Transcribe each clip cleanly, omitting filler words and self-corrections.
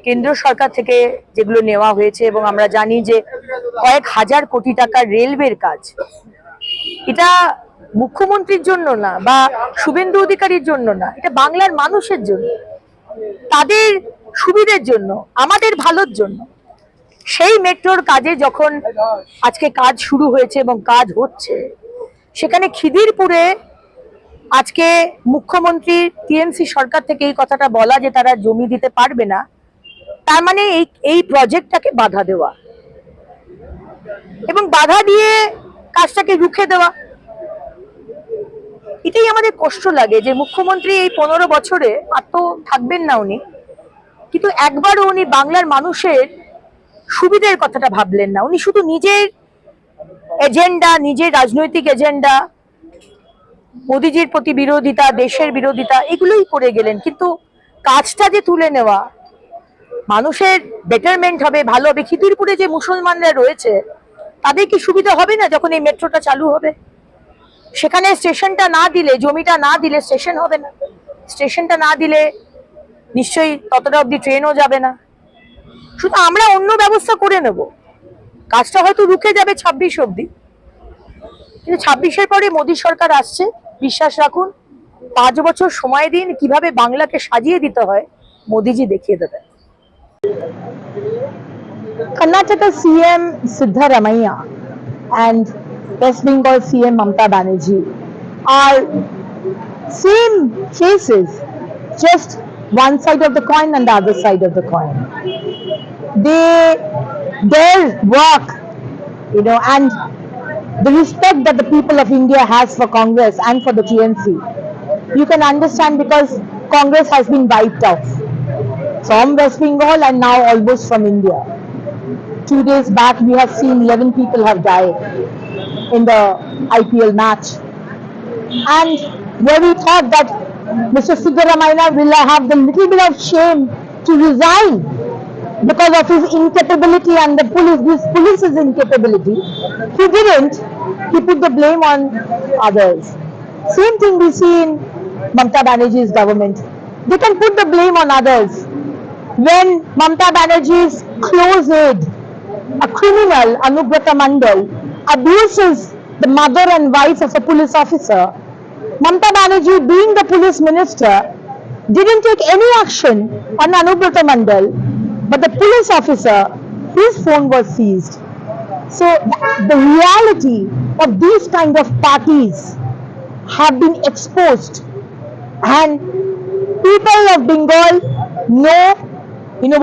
কেন্দ্র সরকার থেকে যেগুলো নেওয়া হয়েছে এবং আমরা জানি যে কয়েক হাজার কোটি টাকার রেলওয়ের কাজ, এটা মুখ্যমন্ত্রীর জন্য না বা শুভেন্দু অধিকারীর জন্য না, এটা বাংলার মানুষের জন্য, তাদের সুবিধের জন্য, আমাদের ভালোর জন্য। সেই মেট্রোর কাজে যখন আজকে কাজ শুরু হয়েছে এবং কাজ হচ্ছে, সেখানে খিদিরপুরে আজকে মুখ্যমন্ত্রী টিএমসি সরকার থেকে এই কথাটা বলা যে তারা জমি দিতে পারবে না, তার মানে এই প্রজেক্টটাকে বাধা দেওয়া এবং বাধা দিয়ে কাজটাকে রুখে দেওয়া। এটাই আমাদের কষ্ট লাগে যে মুখ্যমন্ত্রী এই 15 বছরে আর তো থাকবেন না উনি, কিন্তু একবারও উনি বাংলার মানুষের সুবিধের কথাটা ভাবলেন না। উনি শুধু নিজের এজেন্ডা, নিজের রাজনৈতিক এজেন্ডা, মোদিজির প্রতি বিরোধিতা, দেশের বিরোধিতা, এগুলোই করে গেলেন। কিন্তু কাজটা যে তুলে নেওয়া, মানুষের বেটারমেন্ট হবে, ভালো হবে। খিদিরপুরে যে মুসলমানরা রয়েছে তাদের কি সুবিধা হবে না যখন এই মেট্রোটা চালু হবে? সেখানে স্টেশনটা না দিলে, জমিটা না দিলে স্টেশন হবে না। স্টেশনটা না দিলে নিশ্চয়ই ততটা অব্দি ট্রেনও যাবে না। শুধু আমরা অন্য ব্যবস্থা করে নেব, কাজটা হয়তো রুখে যাবে 26 অব্দি, কিন্তু 26-এর পরে মোদী সরকার আসছে, বিশ্বাস রাখুন 5 বছর সময় দিন, কিভাবে বাংলাকে সাজিয়ে দিতে হয় মোদিজি দেখিয়ে দেবেন। Karnataka CM Siddharamaiah and West Bengal CM Mamata Banerjee are same faces, just one side of the coin and the other side of the coin. Their work, and the respect that the people of India has for Congress and for the TMC, you can understand because Congress has been wiped off from West Bengal and now almost from India. 2 days back, we have seen 11 people have died in the IPL match. And where we thought that Mr. Siddharamaiah will have the little bit of shame to resign because of his incapability and the police's incapability, he didn't. He put the blame on others. Same thing we see in Mamata Banerjee's government. They can put the blame on others. When Mamata Banerjee's close aide, a criminal, Anubrata Mandal, abuses the mother and wife of a police officer, Mamata Banerjee, being the police minister, didn't take any action on Anubrata Mandal, but the police officer, his phone was seized. So the reality of these kind of parties have been exposed, and people of Bengal know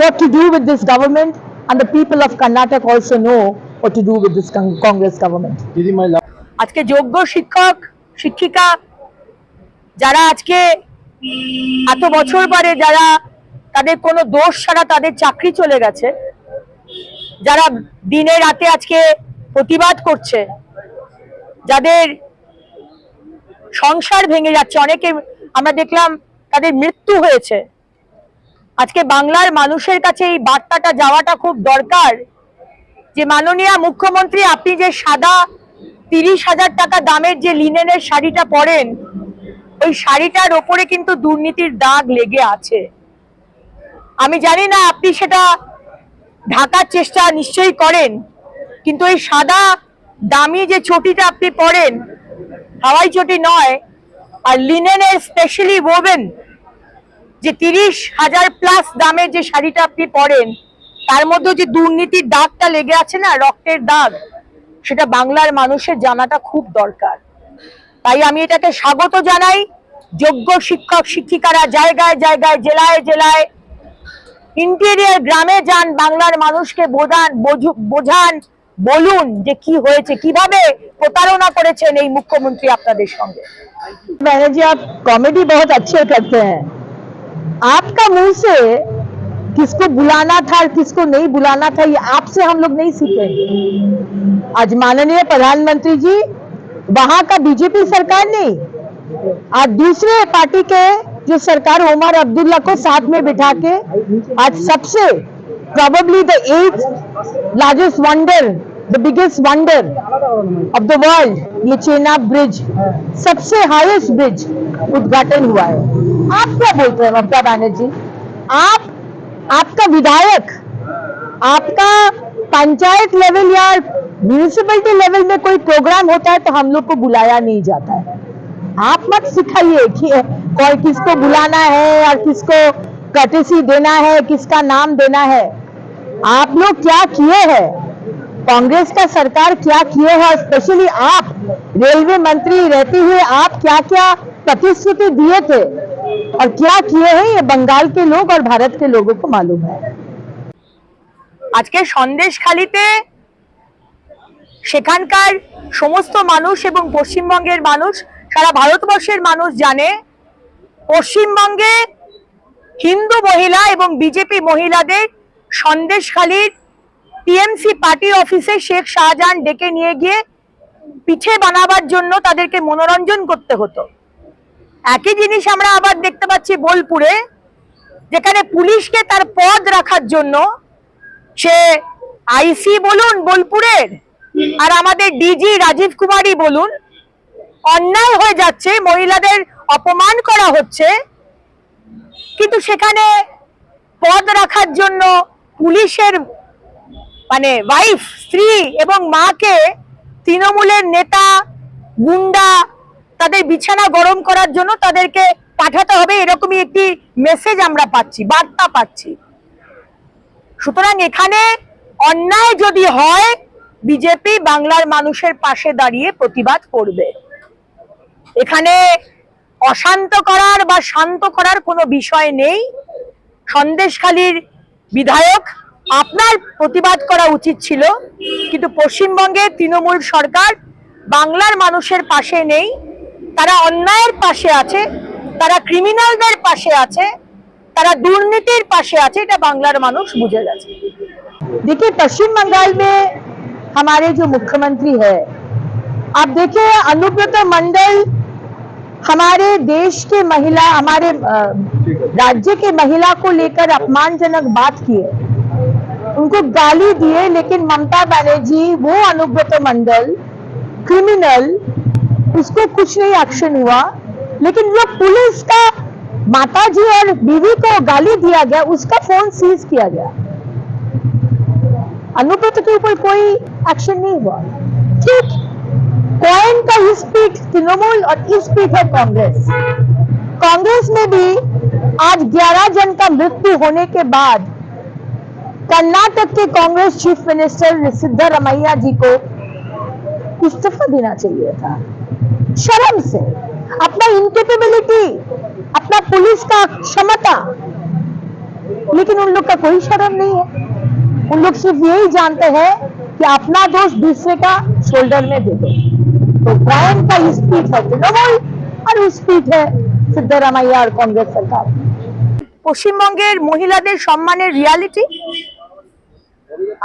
what to do with this government, and the people of Karnataka also know what to do with this Congress government. আজকে যোগ্য শিক্ষক শিক্ষিকা যারা আজকে এত বছর পরে, যারা তাদের কোনো দোষ ছাড়া তাদের চাকরি চলে গেছে, যারা দিনে রাতে আজকে প্রতিবাদ করছে, যাদের সংসার ভেঙে যাচ্ছে, অনেকে আমরা দেখলাম তাদের মৃত্যু হয়েছে, আজকে বাংলার মানুষের কাছে এই বার্তাটা যাওয়াটা খুব দরকার যে মাননীয় মুখ্যমন্ত্রী, আপনি যে সাদা 30,000 টাকা দামের যে লিনেনের শাড়িটা পরেন, ওই শাড়িটার ওপরে কিন্তু দুর্নীতির দাগ লেগে আছে। আমি জানি না আপনি সেটা ঢাকার চেষ্টা নিশ্চয়ই করেন, কিন্তু এই সাদা দামি যে চটিটা আপনি পরেন, হাওয়াই চটি নয়, আর লিনেনের স্পেশালি ওভেন যে 30,000 প্লাস দামের যে শাড়িটা আপনি পরেন, তার মধ্যে যে দুর্নীতির দাগটা লেগে আছে না, রক্তের দাগ, সেটা বাংলার মানুষের জানাটা খুব দরকার। তাই আমি এটাকে স্বাগত জানাই। যোগ্য শিক্ষক শিক্ষিকারা জায়গায় জায়গায়, জেলায় জেলায়, ইন্টেরিয়র গ্রামে যান, বাংলার মানুষকে বোঝান, বলুন যে কি হয়েছে, কিভাবে প্রতারণা করেছেন এই মুখ্যমন্ত্রী আপনাদের সঙ্গে। बैनर्जी, आप कॉमेडी बहुत अच्छे करते हैं। आपका मुंह से किसको बुलाना था और किसको नहीं बुलाना था, ये आपसे हम लोग नहीं सीखेंगे। आज माननीय प्रधानमंत्री जी, वहां का बीजेपी सरकार नहीं, आज दूसरे पार्टी के जो सरकार, उमर अब्दुल्ला को साथ में बिठा के आज सबसे probably the 8th largest wonder, the biggest wonder of the world, ये चेनाब ब्रिज, सबसे हाईएस्ट ब्रिज उद्घाटन हुआ है। आप क्या बोलते हैं ममता बनर्जी? आप आपका विधायक, आपका पंचायत लेवल या म्यूनिसिपैलिटी लेवल में कोई प्रोग्राम होता है तो हम लोग को बुलाया नहीं जाता है। आप मत सिखाइए कि कोई किसको बुलाना है और किसको कर्टेसी देना है, किसका नाम देना है। आप लोग क्या किए हैं, कांग्रेस का सरकार क्या किए है, स्पेशली आप रेलवे मंत्री रहते हुए आप क्या क्या प्रतिश्रुति दिए थे और क्या किए हैं, ये बंगाल के लोग और भारत के लोगों को मालूम है। আজকে সন্দেশখালীতে সেখানকার সমস্ত মানুষ এবং পশ্চিমবঙ্গের মানুষ, সারা ভারতবর্ষের মানুষ জানে পশ্চিমবঙ্গে হিন্দু মহিলা এবং বিজেপি মহিলাদের সন্দেশখালীর টিএমসি পার্টি অফিসে শেখ শাহজাহান ডেকে নিয়ে গিয়ে পিঠে বানাবার জন্য তাদেরকে মনোরঞ্জন করতে হতো। একই জিনিস আমরা আবার দেখতে পাচ্ছি বোলপুরে, যেখানে পুলিশকে তার পদ রাখার জন্য সে আইসি বলুন বোলপুরের আর আমাদের ডিজি রাজীব কুমারই বলুন, অন্যায় হয়ে যাচ্ছে, মহিলাদের অপমান করা হচ্ছে, কিন্তু সেখানে পদ রাখার জন্য পুলিশের মানে ওয়াইফ, স্ত্রী এবং মাকে তৃণমূলের নেতা গুন্ডা তাদের বিছানা গরম করার জন্য তাদেরকে পাঠাতে হবে, এরকমই একটি মেসেজ আমরা পাচ্ছি, বার্তা পাচ্ছি। সুতরাং এখানে অন্যায় যদি হয় বিজেপি বাংলার মানুষের পাশে দাঁড়িয়ে প্রতিবাদ করবে। এখানে অশান্ত করার বা শান্ত করার কোনো বিষয় নেই। সন্দেশখালীর বিধায়ক, আপনার প্রতিবাদ করা উচিত ছিল, কিন্তু পশ্চিমবঙ্গে তৃণমূল সরকার বাংলার মানুষের পাশে নেই, তারা অন্যায়ের পাশে আছে, তারা ক্রিমিনালদের পাশে আছে, তারা দুর্নীতির পাশে আছে, এটা বাংলার মানুষ বুঝে গেছে। देखिए, पश्चिम बंगाल में हमारे जो मुख्यमंत्री है, आप देखिए अनुब्रता मंडल हमारे देश के महिला, हमारे राज्य के महिला को लेकर अपमानजनक बात किए, उनको गाली दिए, लेकिन ममता बनर्जी वो अनुब्रता मंडल क्रिमिनल, उसको कुछ नहीं एक्शन हुआ, लेकिन जो पुलिस का माताजी और बीवी को गाली दिया गया उसका फोन सीज किया गया, अनुब्रत के ऊपर कोई एक्शन नहीं हुआ। ठीक, कॉइन का इस पीठ तृणमूल और इस पीठ है कांग्रेस। कांग्रेस में भी आज 11 जन का मृत्यु होने के बाद कर्नाटक के कांग्रेस चीफ मिनिस्टर सिद्धरामैया जी को इस्तीफा देना चाहिए था, शर्म से, अपना इनकेपेबिलिटी, अपना पुलिस का क्षमता, लेकिन उन लोग का कोई शर्म नहीं है। उन लोग सिर्फ यही जानते हैं कि अपना दोष दूसरे का शोल्डर में दे दो। तो क्राइम का इस पीठ है तृणमूल और उस पीठ है सिद्धरामैया और कांग्रेस सरकार। পশ্চিমবঙ্গের মহিলাদের সম্মানের রিয়ালিটি,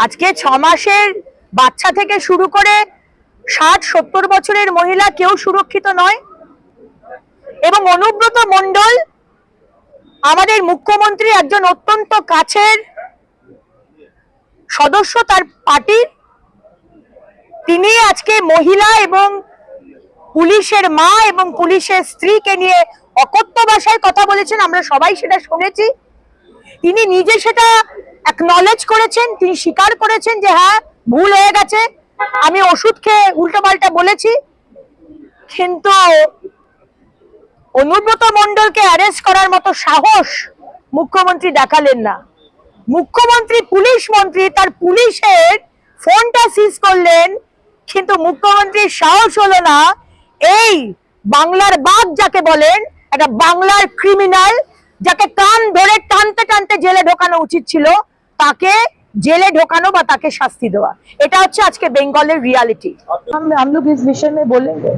আজকে 6 মাসের বাচ্চা থেকে শুরু করে 60-70 বছরের মহিলা কেউ সুরক্ষিত নয়। এবং অনুব্রত মণ্ডল আমাদের মুখ্যমন্ত্রী একজন অত্যন্ত কাছের সদস্য তার পার্টির, তিনি আজকে মহিলা এবং পুলিশের মা এবং পুলিশের স্ত্রীকে নিয়ে অকথ্য ভাষায় কথা বলেছেন, আমরা সবাই সেটা শুনেছি। তিনি নিজে সেটা অ্যাকনলেজ করেছেন, তিনি স্বীকার করেছেন যে হ্যাঁ ভুল হয়ে গেছে, আমি ওষুধ খেয়ে উল্টোপাল্টা বলেছি। কিন্তু অনুব্রত মণ্ডলকে অ্যারেস্ট করার মতো সাহস মুখ্যমন্ত্রী দেখালেন না। মুখ্যমন্ত্রী পুলিশ মন্ত্রী, তার পুলিশের ফোনটা সিজ করলেন, কিন্তু মুখ্যমন্ত্রীর সাহস হলো না এই বাংলার বাঘ যাকে বলেন, একটা বাংলার ক্রিমিনাল যাকে কান ধরে টানতে টানতে জেলে ঢোকানো উচিত ছিল, তাকে জেলে ঢোকানো বা তাকে শাস্তি দেওয়া। এটা হচ্ছে আজকে বেঙ্গলের রিয়ালিটি। हम लोग इस विषय में बोलेंगे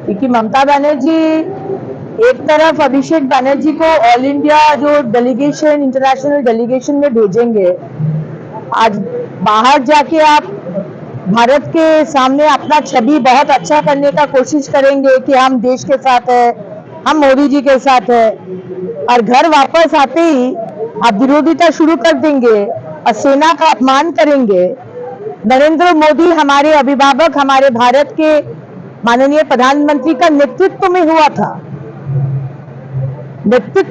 क्योंकि ममता बनर्जी एक तरफ अभिषेक बनर्जी को ऑल इंडिया जो डेलीगेशन, इंटरनेशनल डेलीगेशन में भेजेंगे, आज बाहर जाके आप भारत के सामने अपना छवि बहुत अच्छा करने का कोशिश करेंगे कि हम देश के साथ है, हम मोदी जी के साथ है, और घर वापस आते ही आप विरोधिता शुरू कर देंगे और सेना का अपमान करेंगे। नरेंद्र मोदी हमारे अभिभावक, हमारे भारत के माननीय प्रधानमंत्री का नेतृत्व में हुआ था, नेतृत्व